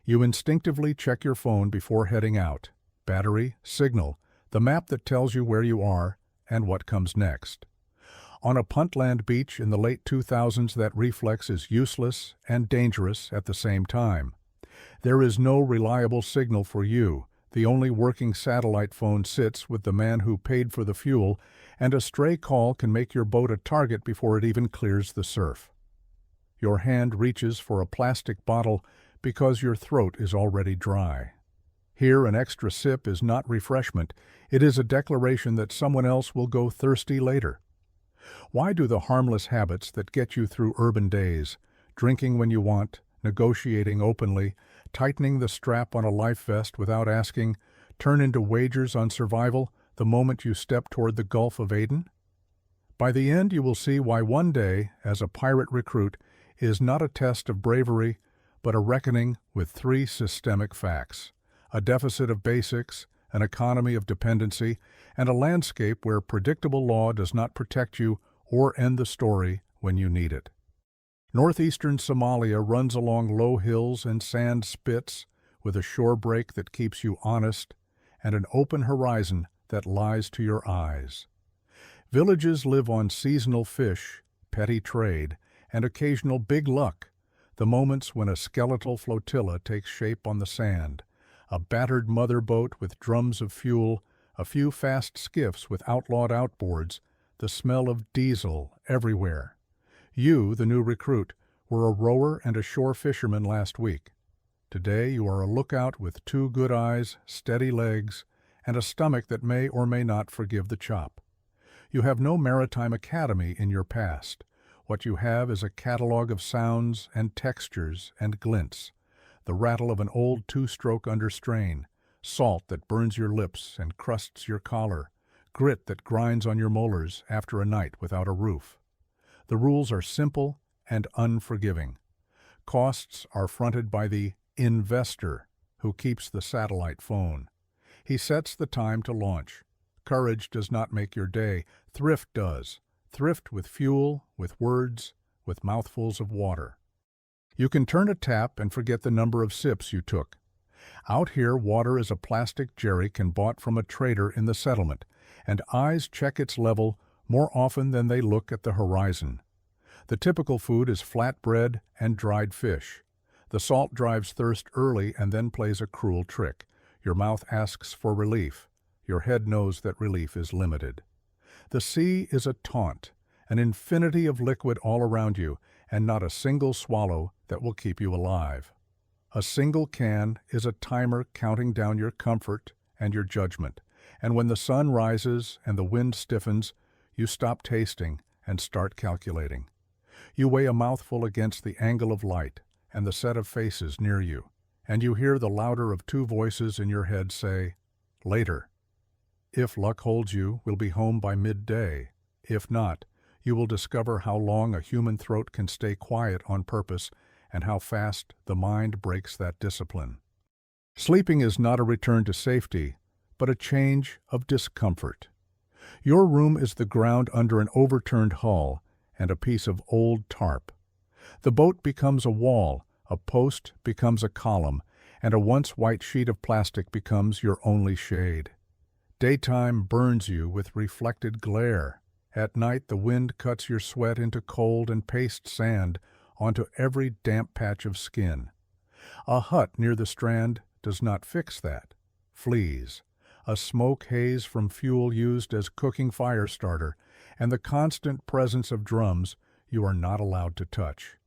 You instinctively check your phone before heading out. Battery, signal, the map that tells you where you are and what comes next. On a Puntland beach in the late 2000s, that reflex is useless and dangerous at the same time. There is no reliable signal for you. The only working satellite phone sits with the man who paid for the fuel, and a stray call can make your boat a target before it even clears the surf. Your hand reaches for a plastic bottle because your throat is already dry. Here, an extra sip is not refreshment. It is a declaration that someone else will go thirsty later. Why do the harmless habits that get you through urban days, drinking when you want, negotiating openly, tightening the strap on a life vest without asking, turn into wagers on survival the moment you step toward the Gulf of Aden? By the end, you will see why one day, as a pirate recruit, is not a test of bravery, but a reckoning with three systemic facts: a deficit of basics, an economy of dependency, and a landscape where predictable law does not protect you or end the story when you need it. Northeastern Somalia runs along low hills and sand spits, with a shore break that keeps you honest and an open horizon that lies to your eyes. Villages live on seasonal fish, petty trade, and occasional big luck, the moments when a skeletal flotilla takes shape on the sand, a battered mother boat with drums of fuel, a few fast skiffs with outlawed outboards, the smell of diesel everywhere. You, the new recruit, were a rower and a shore fisherman last week. Today you are a lookout with two good eyes, steady legs, and a stomach that may or may not forgive the chop. You have no maritime academy in your past. What you have is a catalog of sounds and textures and glints, the rattle of an old two-stroke under strain, salt that burns your lips and crusts your collar, grit that grinds on your molars after a night without a roof. The rules are simple and unforgiving. Costs are fronted by the investor who keeps the satellite phone. He sets the time to launch. Courage does not make your day. Thrift does. Thrift with fuel, with words, with mouthfuls of water. You can turn a tap and forget the number of sips you took. Out here, water is a plastic jerrycan bought from a trader in the settlement, and eyes check its level more often than they look at the horizon. The typical food is flatbread and dried fish. The salt drives thirst early and then plays a cruel trick. Your mouth asks for relief. Your head knows that relief is limited. The sea is a taunt, an infinity of liquid all around you, and not a single swallow that will keep you alive. A single can is a timer counting down your comfort and your judgment, and when the sun rises and the wind stiffens, you stop tasting and start calculating. You weigh a mouthful against the angle of light and the set of faces near you, and you hear the louder of two voices in your head say, "Later. If luck holds you, we'll be home by midday. If not, you will discover how long a human throat can stay quiet on purpose and how fast the mind breaks that discipline." Sleeping is not a return to safety, but a change of discomfort. Your room is the ground under an overturned hull and a piece of old tarp. The boat becomes a wall, a post becomes a column, and a once white sheet of plastic becomes your only shade. Daytime burns you with reflected glare. At night, the wind cuts your sweat into cold and paste sand onto every damp patch of skin. A hut near the strand does not fix that. Fleas, a smoke haze from fuel used as cooking fire starter, and the constant presence of drums you are not allowed to touch.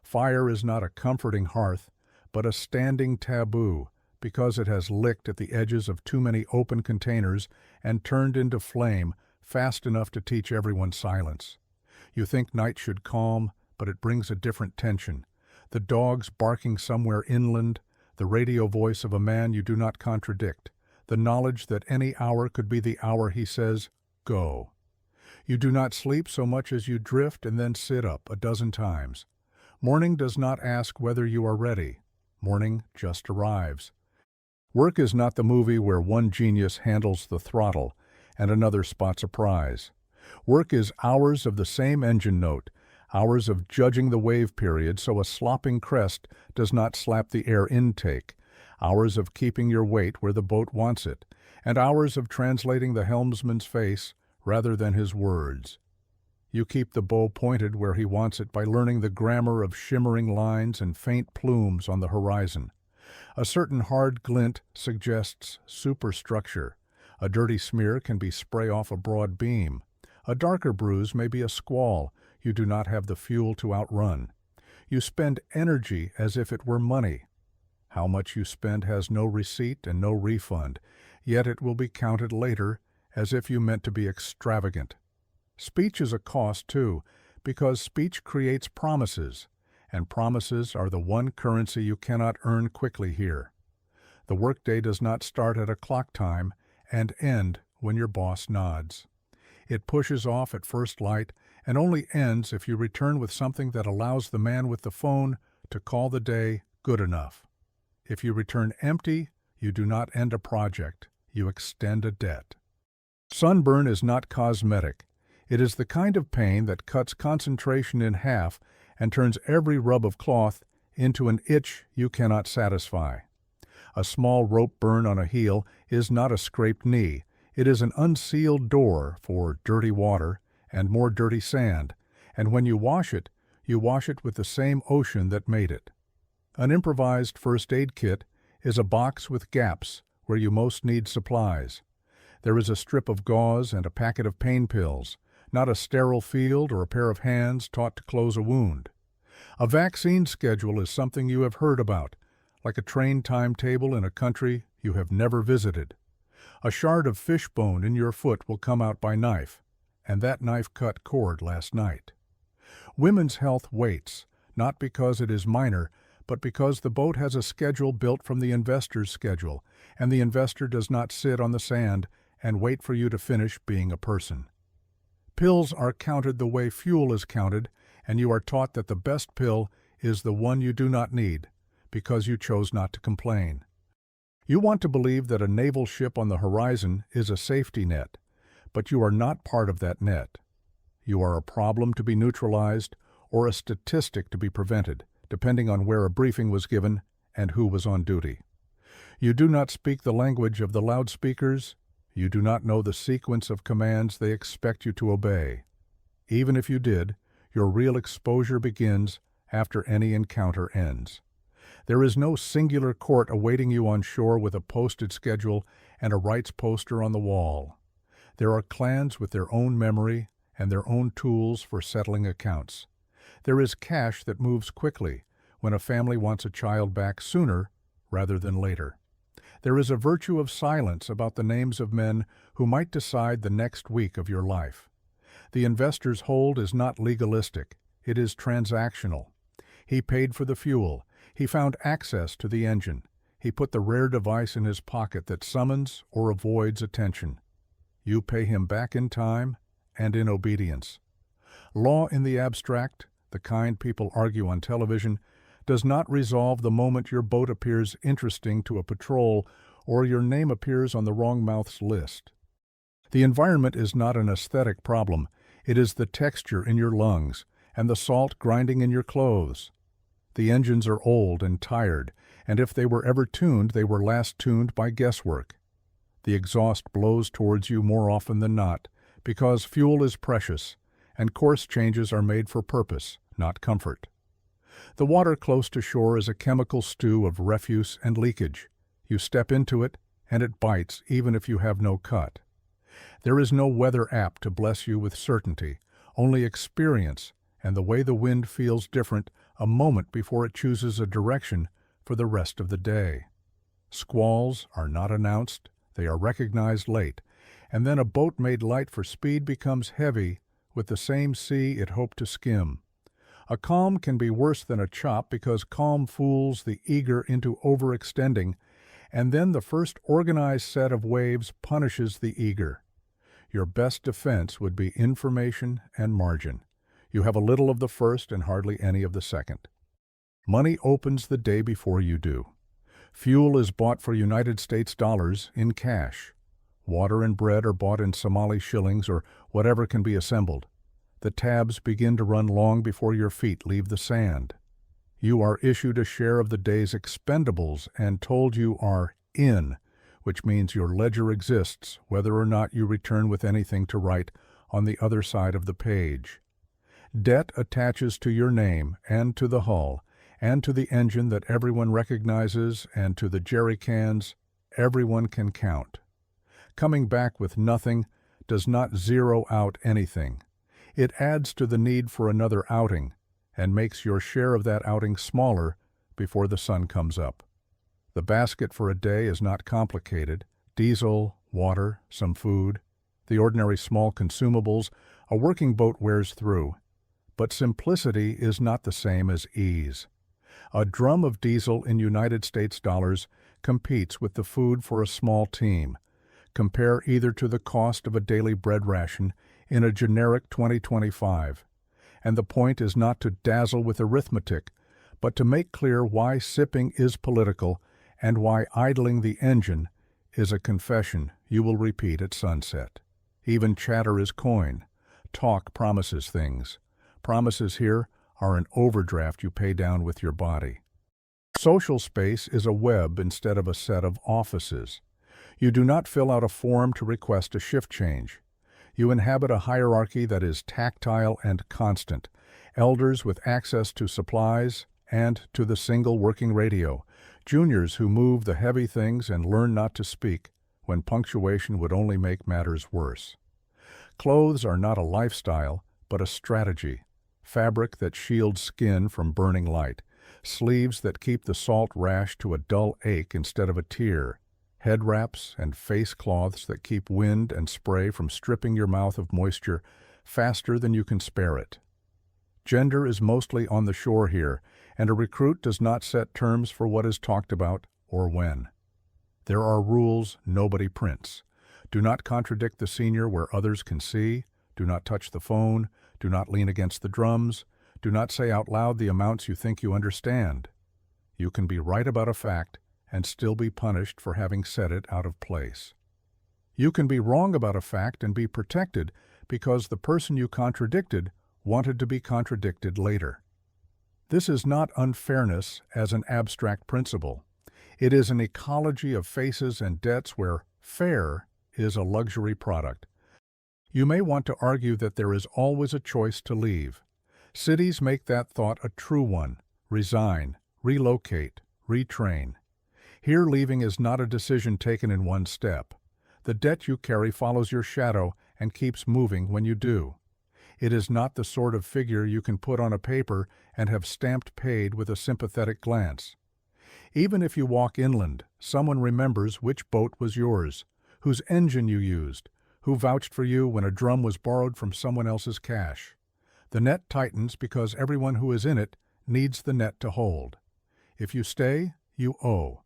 Fire is not a comforting hearth, but a standing taboo, because it has licked at the edges of too many open containers and turned into flame fast enough to teach everyone silence. You think night should calm, but it brings a different tension. The dogs barking somewhere inland, the radio voice of a man you do not contradict, the knowledge that any hour could be the hour he says, "Go." You do not sleep so much as you drift and then sit up a dozen times. Morning does not ask whether you are ready. Morning just arrives. Work is not the movie where one genius handles the throttle and another spots a prize. Work is hours of the same engine note, hours of judging the wave period so a slopping crest does not slap the air intake, hours of keeping your weight where the boat wants it, and hours of translating the helmsman's face rather than his words. You keep the bow pointed where he wants it by learning the grammar of shimmering lines and faint plumes on the horizon. A certain hard glint suggests superstructure. A dirty smear can be spray off a broad beam. A darker bruise may be a squall you do not have the fuel to outrun. You spend energy as if it were money. How much you spend has no receipt and no refund, yet it will be counted later as if you meant to be extravagant. Speech is a cost, too, because speech creates promises, and promises are the one currency you cannot earn quickly here. The workday does not start at a clock time and end when your boss nods. It pushes off at first light and only ends if you return with something that allows the man with the phone to call the day good enough. If you return empty, you do not end a project, you extend a debt. Sunburn is not cosmetic. It is the kind of pain that cuts concentration in half and turns every rub of cloth into an itch you cannot satisfy. A small rope burn on a heel is not a scraped knee. It is an unsealed door for dirty water and more dirty sand, and when you wash it with the same ocean that made it. An improvised first aid kit is a box with gaps where you most need supplies. There is a strip of gauze and a packet of pain pills, not a sterile field or a pair of hands taught to close a wound. A vaccine schedule is something you have heard about, like a train timetable in a country you have never visited. A shard of fish bone in your foot will come out by knife, and that knife cut cord last night. Women's health waits, not because it is minor, but because the boat has a schedule built from the investor's schedule, and the investor does not sit on the sand and wait for you to finish being a person. Pills are counted the way fuel is counted, and you are taught that the best pill is the one you do not need, because you chose not to complain. You want to believe that a naval ship on the horizon is a safety net, but you are not part of that net. You are a problem to be neutralized or a statistic to be prevented, depending on where a briefing was given and who was on duty. You do not speak the language of the loudspeakers. You do not know the sequence of commands they expect you to obey. Even if you did, your real exposure begins after any encounter ends. There is no singular court awaiting you on shore with a posted schedule and a rights poster on the wall. There are clans with their own memory and their own tools for settling accounts. There is cash that moves quickly when a family wants a child back sooner rather than later. There is a virtue of silence about the names of men who might decide the next week of your life. The investor's hold is not legalistic, it is transactional. He paid for the fuel, he found access to the engine, he put the rare device in his pocket that summons or avoids attention. You pay him back in time and in obedience. Law in the abstract, the kind people argue on television, does not resolve the moment your boat appears interesting to a patrol or your name appears on the wrong mouth's list. The environment is not an aesthetic problem. It is the texture in your lungs and the salt grinding in your clothes. The engines are old and tired, and if they were ever tuned, they were last tuned by guesswork. The exhaust blows towards you more often than not, because fuel is precious, and course changes are made for purpose, not comfort. The water close to shore is a chemical stew of refuse and leakage. You step into it, and it bites even if you have no cut. There is no weather app to bless you with certainty, only experience and the way the wind feels different a moment before it chooses a direction for the rest of the day. Squalls are not announced, they are recognized late, and then a boat made light for speed becomes heavy with the same sea it hoped to skim. A calm can be worse than a chop because calm fools the eager into overextending, and then the first organized set of waves punishes the eager. Your best defense would be information and margin. You have a little of the first and hardly any of the second. Money opens the day before you do. Fuel is bought for United States dollars in cash. Water and bread are bought in Somali shillings or whatever can be assembled. The tabs begin to run long before your feet leave the sand. You are issued a share of the day's expendables and told you are in, which means your ledger exists whether or not you return with anything to write on the other side of the page. Debt attaches to your name and to the hull and to the engine that everyone recognizes and to the jerry cans everyone can count. Coming back with nothing does not zero out anything. It adds to the need for another outing and makes your share of that outing smaller before the sun comes up. The basket for a day is not complicated. Diesel, water, some food, the ordinary small consumables a working boat wears through. But simplicity is not the same as ease. A drum of diesel in United States dollars competes with the food for a small team. Compare either to the cost of a daily bread ration in a generic 2025. And the point is not to dazzle with arithmetic, but to make clear why sipping is political and why idling the engine is a confession you will repeat at sunset. Even chatter is coin. Talk promises things. Promises here are an overdraft you pay down with your body. Social space is a web instead of a set of offices. You do not fill out a form to request a shift change. You inhabit a hierarchy that is tactile and constant, elders with access to supplies and to the single working radio, juniors who move the heavy things and learn not to speak when punctuation would only make matters worse. Clothes are not a lifestyle, but a strategy. Fabric that shields skin from burning light, sleeves that keep the salt rash to a dull ache instead of a tear, head wraps and face cloths that keep wind and spray from stripping your mouth of moisture faster than you can spare it. Gender is mostly on the shore here, and a recruit does not set terms for what is talked about or when. There are rules nobody prints. Do not contradict the senior where others can see. Do not touch the phone. Do not lean against the drums. Do not say out loud the amounts you think you understand. You can be right about a fact and still be punished for having said it out of place. You can be wrong about a fact and be protected because the person you contradicted wanted to be contradicted later. This is not unfairness as an abstract principle. It is an ecology of faces and debts where fair is a luxury product. You may want to argue that there is always a choice to leave. Cities make that thought a true one. Resign, relocate, retrain. Here leaving is not a decision taken in one step. The debt you carry follows your shadow and keeps moving when you do. It is not the sort of figure you can put on a paper and have stamped paid with a sympathetic glance. Even if you walk inland, someone remembers which boat was yours, whose engine you used, who vouched for you when a drum was borrowed from someone else's cash. The net tightens because everyone who is in it needs the net to hold. If you stay, you owe.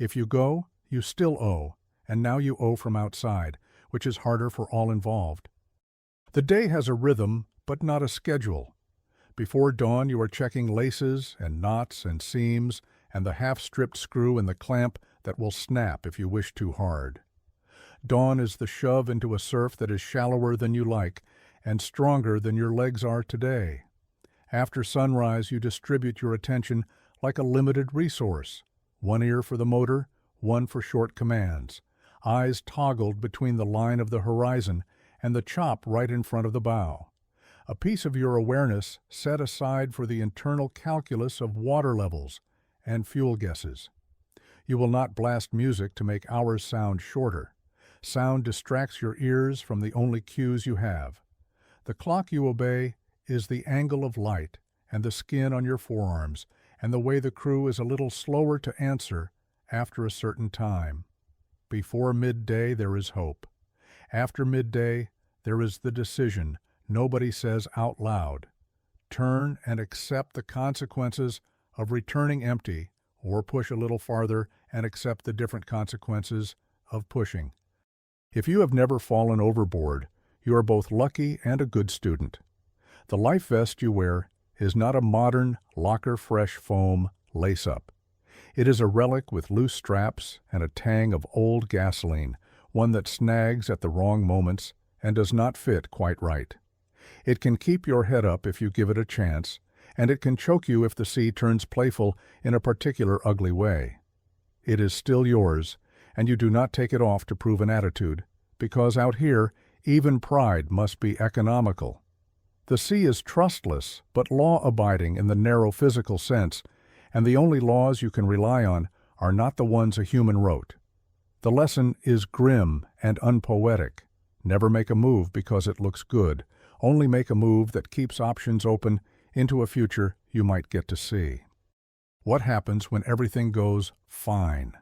If you go, you still owe, and now you owe from outside, which is harder for all involved. The day has a rhythm, but not a schedule. Before dawn you are checking laces and knots and seams and the half-stripped screw in the clamp that will snap if you wish too hard. Dawn is the shove into a surf that is shallower than you like and stronger than your legs are today. After sunrise you distribute your attention like a limited resource. One ear for the motor, one for short commands, eyes toggled between the line of the horizon and the chop right in front of the bow. A piece of your awareness set aside for the internal calculus of water levels and fuel guesses. You will not blast music to make hours sound shorter. Sound distracts your ears from the only cues you have. The clock you obey is the angle of light and the skin on your forearms and the way the crew is a little slower to answer after a certain time. Before midday there is hope. After midday there is the decision nobody says out loud. Turn and accept the consequences of returning empty, or push a little farther and accept the different consequences of pushing. If you have never fallen overboard, you are both lucky and a good student. The life vest you wear is not a modern, locker-fresh foam lace-up. It is a relic with loose straps and a tang of old gasoline, one that snags at the wrong moments and does not fit quite right. It can keep your head up if you give it a chance, and it can choke you if the sea turns playful in a particular ugly way. It is still yours, and you do not take it off to prove an attitude, because out here, even pride must be economical. The sea is trustless, but law-abiding in the narrow physical sense, and the only laws you can rely on are not the ones a human wrote. The lesson is grim and unpoetic. Never make a move because it looks good. Only make a move that keeps options open into a future you might get to see. What happens when everything goes fine?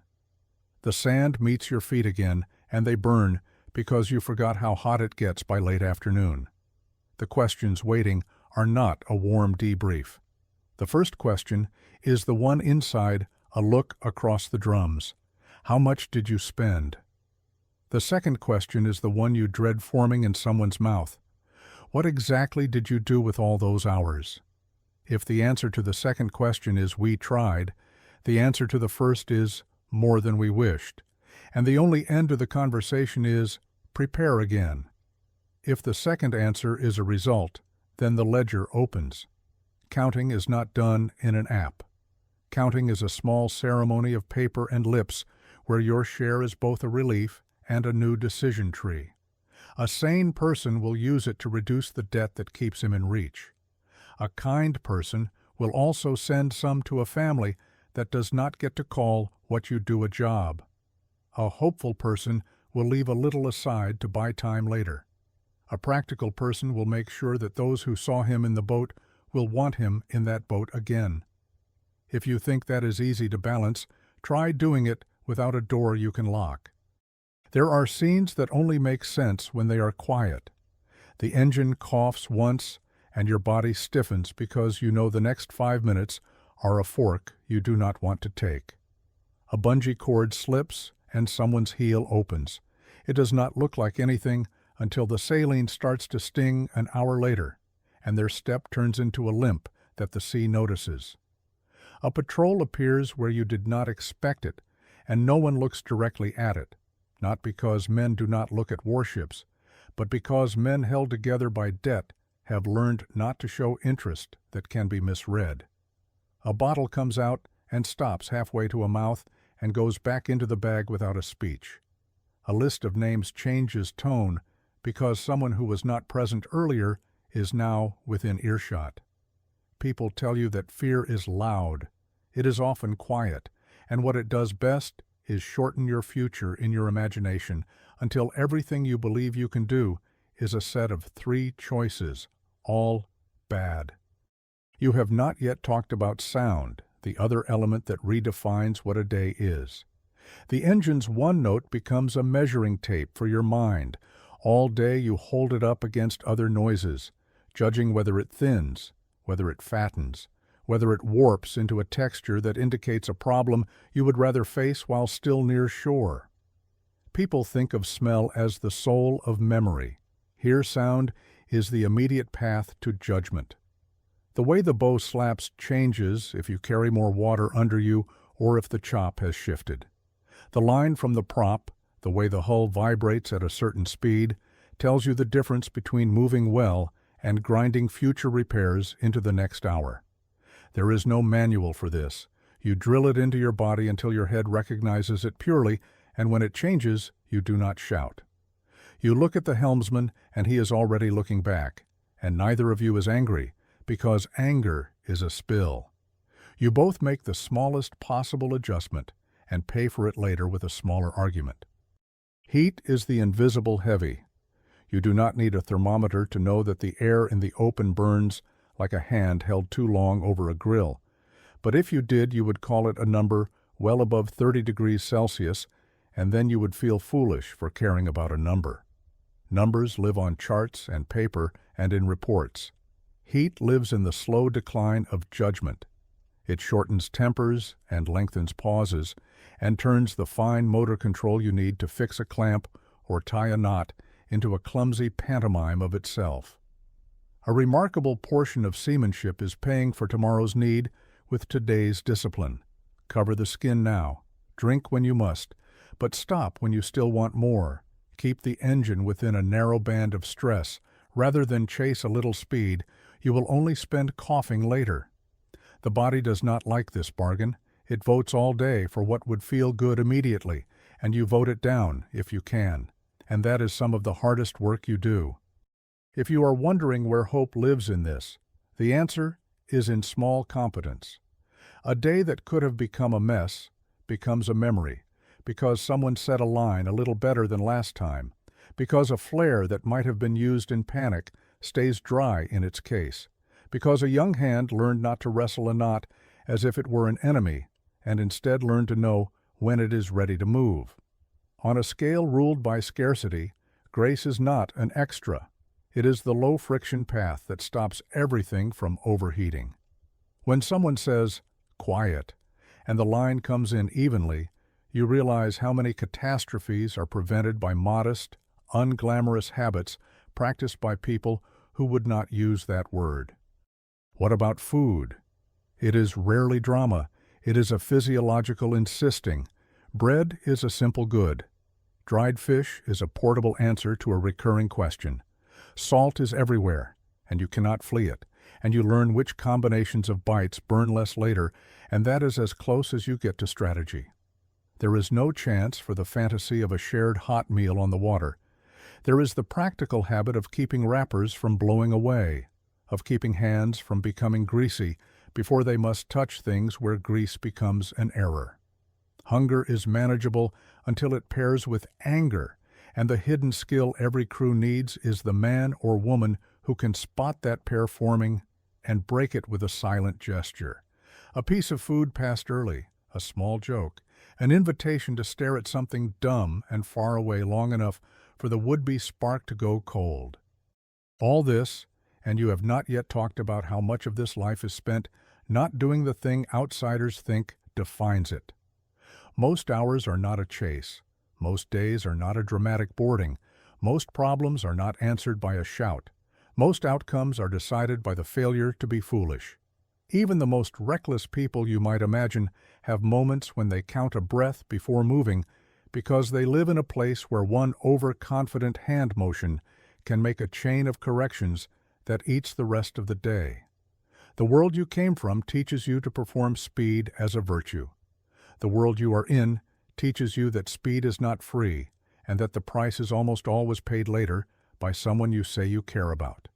The sand meets your feet again, and they burn because you forgot how hot it gets by late afternoon. The questions waiting are not a warm debrief. The first question is the one inside a look across the drums. How much did you spend? The second question is the one you dread forming in someone's mouth. What exactly did you do with all those hours? If the answer to the second question is we tried, the answer to the first is more than we wished, and the only end to the conversation is prepare again. If the second answer is a result, then the ledger opens. Counting is not done in an app. Counting is a small ceremony of paper and lips where your share is both a relief and a new decision tree. A sane person will use it to reduce the debt that keeps him in reach. A kind person will also send some to a family that does not get to call what you do a job. A hopeful person will leave a little aside to buy time later. A practical person will make sure that those who saw him in the boat will want him in that boat again. If you think that is easy to balance, try doing it without a door you can lock. There are scenes that only make sense when they are quiet. The engine coughs once, and your body stiffens because you know the next 5 minutes are a fork you do not want to take. A bungee cord slips, and someone's heel opens. It does not look like anything until the saline starts to sting an hour later, and their step turns into a limp that the sea notices. A patrol appears where you did not expect it, and no one looks directly at it, not because men do not look at warships, but because men held together by debt have learned not to show interest that can be misread. A bottle comes out and stops halfway to a mouth and goes back into the bag without a speech. A list of names changes tone because someone who was not present earlier is now within earshot. People tell you that fear is loud. It is often quiet, and what it does best is shorten your future in your imagination until everything you believe you can do is a set of 3 choices, all bad. You have not yet talked about sound, the other element that redefines what a day is. The engine's one note becomes a measuring tape for your mind. All day you hold it up against other noises, judging whether it thins, whether it fattens, whether it warps into a texture that indicates a problem you would rather face while still near shore. People think of smell as the soul of memory. Here sound is the immediate path to judgment. The way the bow slaps changes if you carry more water under you or if the chop has shifted. The line from the prop, the way the hull vibrates at a certain speed, tells you the difference between moving well and grinding future repairs into the next hour. There is no manual for this. You drill it into your body until your head recognizes it purely, and when it changes, you do not shout. You look at the helmsman, and he is already looking back, and neither of you is angry, because anger is a spill. You both make the smallest possible adjustment and pay for it later with a smaller argument. Heat is the invisible heavy. You do not need a thermometer to know that the air in the open burns like a hand held too long over a grill. But if you did, you would call it a number well above 30 degrees Celsius, and then you would feel foolish for caring about a number. Numbers live on charts and paper and in reports. Heat lives in the slow decline of judgment. It shortens tempers and lengthens pauses, and turns the fine motor control you need to fix a clamp or tie a knot into a clumsy pantomime of itself. A remarkable portion of seamanship is paying for tomorrow's need with today's discipline. Cover the skin now. Drink when you must, but stop when you still want more. Keep the engine within a narrow band of stress Rather than chase a little speed, you will only spend coughing later. The body does not like this bargain. It votes all day for what would feel good immediately, and you vote it down if you can. And that is some of the hardest work you do. If you are wondering where hope lives in this, the answer is in small competence. A day that could have become a mess becomes a memory, because someone said a line a little better than last time, because a flare that might have been used in panic stays dry in its case, because a young hand learned not to wrestle a knot as if it were an enemy, and instead learned to know when it is ready to move. On a scale ruled by scarcity, grace is not an extra. It is the low-friction path that stops everything from overheating. When someone says, "quiet," and the line comes in evenly, you realize how many catastrophes are prevented by modest, unglamorous habits practiced by people who would not use that word. What about food? It is rarely drama. It is a physiological insisting. Bread is a simple good. Dried fish is a portable answer to a recurring question. Salt is everywhere, and you cannot flee it, and you learn which combinations of bites burn less later, and that is as close as you get to strategy. There is no chance for the fantasy of a shared hot meal on the water. There is the practical habit of keeping wrappers from blowing away, of keeping hands from becoming greasy before they must touch things where grease becomes an error. Hunger is manageable until it pairs with anger, and the hidden skill every crew needs is the man or woman who can spot that pair forming and break it with a silent gesture. A piece of food passed early, a small joke, an invitation to stare at something dumb and far away long enough for the would-be spark to go cold. All this, and you have not yet talked about how much of this life is spent not doing the thing outsiders think defines it. Most hours are not a chase. Most days are not a dramatic boarding. Most problems are not answered by a shout. Most outcomes are decided by the failure to be foolish. Even the most reckless people you might imagine have moments when they count a breath before moving because they live in a place where one overconfident hand motion can make a chain of corrections that eats the rest of the day. The world you came from teaches you to perform speed as a virtue. The world you are in teaches you that speed is not free and that the price is almost always paid later by someone you say you care about.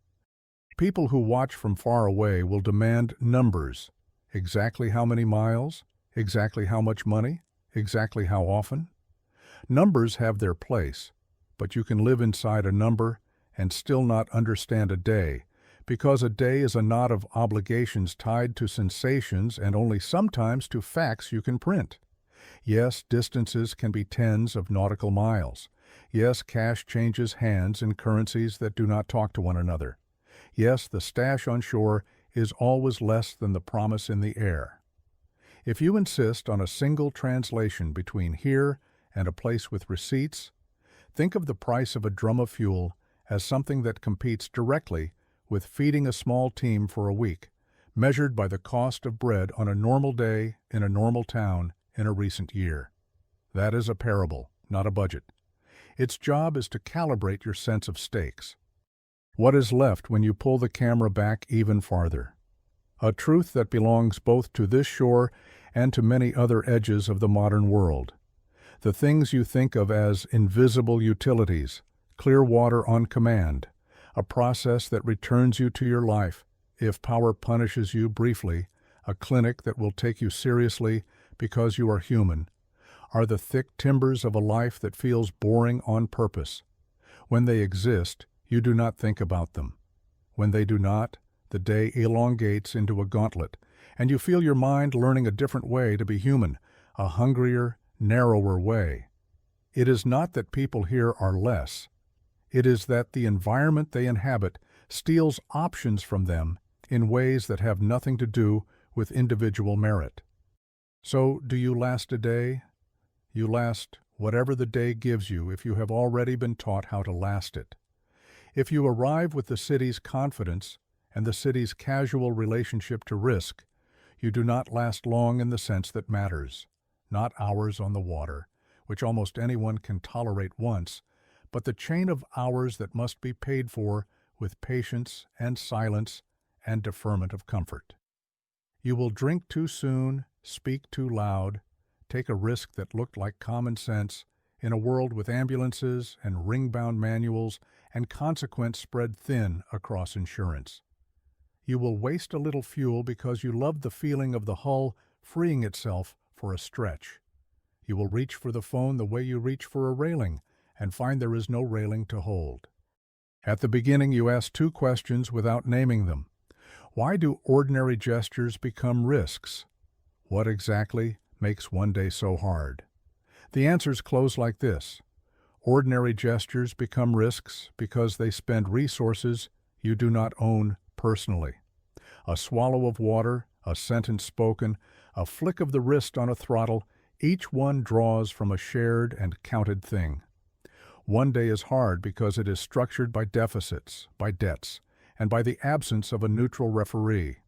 People who watch from far away will demand numbers. Exactly how many miles? Exactly how much money? Exactly how often? Numbers have their place, but you can live inside a number and still not understand a day, because a day is a knot of obligations tied to sensations and only sometimes to facts you can print. Yes, distances can be tens of nautical miles. Yes, cash changes hands in currencies that do not talk to one another. Yes, the stash on shore is always less than the promise in the air. If you insist on a single translation between here and a place with receipts, think of the price of a drum of fuel as something that competes directly with feeding a small team for a week, measured by the cost of bread on a normal day in a normal town in a recent year. That is a parable, not a budget. Its job is to calibrate your sense of stakes. What is left when you pull the camera back even farther? A truth that belongs both to this shore and to many other edges of the modern world. The things you think of as invisible utilities, clear water on command, a process that returns you to your life if power punishes you briefly, a clinic that will take you seriously because you are human, are the thick timbers of a life that feels boring on purpose. When they exist, you do not think about them. When they do not, the day elongates into a gauntlet, and you feel your mind learning a different way to be human, a hungrier, narrower way. It is not that people here are less. It is that the environment they inhabit steals options from them in ways that have nothing to do with individual merit. So, do you last a day? You last whatever the day gives you if you have already been taught how to last it. If you arrive with the city's confidence and the city's casual relationship to risk, you do not last long in the sense that matters. Not hours on the water, which almost anyone can tolerate once, but the chain of hours that must be paid for with patience and silence and deferment of comfort. You will drink too soon, speak too loud, take a risk that looked like common sense in a world with ambulances and ring-bound manuals and consequence spread thin across insurance. You will waste a little fuel because you love the feeling of the hull freeing itself for a stretch. You will reach for the phone the way you reach for a railing and find there is no railing to hold. At the beginning, you ask two questions without naming them. Why do ordinary gestures become risks? What exactly makes one day so hard? The answers close like this. Ordinary gestures become risks because they spend resources you do not own personally. A swallow of water, a sentence spoken, a flick of the wrist on a throttle, each one draws from a shared and counted thing. One day is hard because it is structured by deficits, by debts, and by the absence of a neutral referee.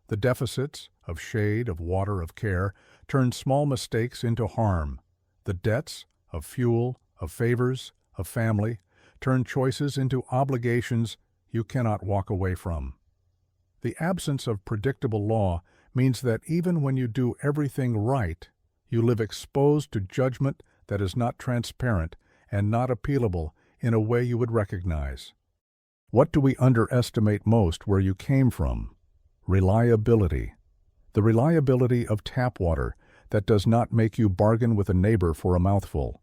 The deficits, of shade, of water, of care, turn small mistakes into harm. The debts, of fuel, of favors, of family, turn choices into obligations you cannot walk away from. The absence of predictable law means that even when you do everything right, you live exposed to judgment that is not transparent and not appealable in a way you would recognize. What do we underestimate most where you came from? Reliability. The reliability of tap water that does not make you bargain with a neighbor for a mouthful.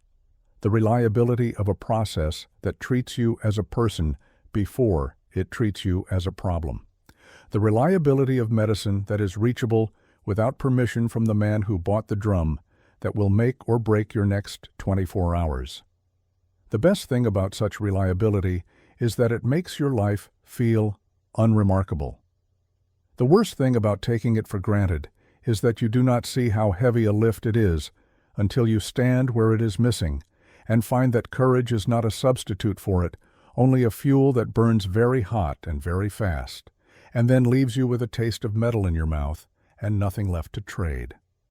The reliability of a process that treats you as a person before it treats you as a problem. The reliability of medicine that is reachable without permission from the man who bought the drum that will make or break your next 24 hours. The best thing about such reliability is that it makes your life feel unremarkable. The worst thing about taking it for granted is that you do not see how heavy a lift it is until you stand where it is missing and find that courage is not a substitute for it, only a fuel that burns very hot and very fast, and then leaves you with a taste of metal in your mouth and nothing left to trade.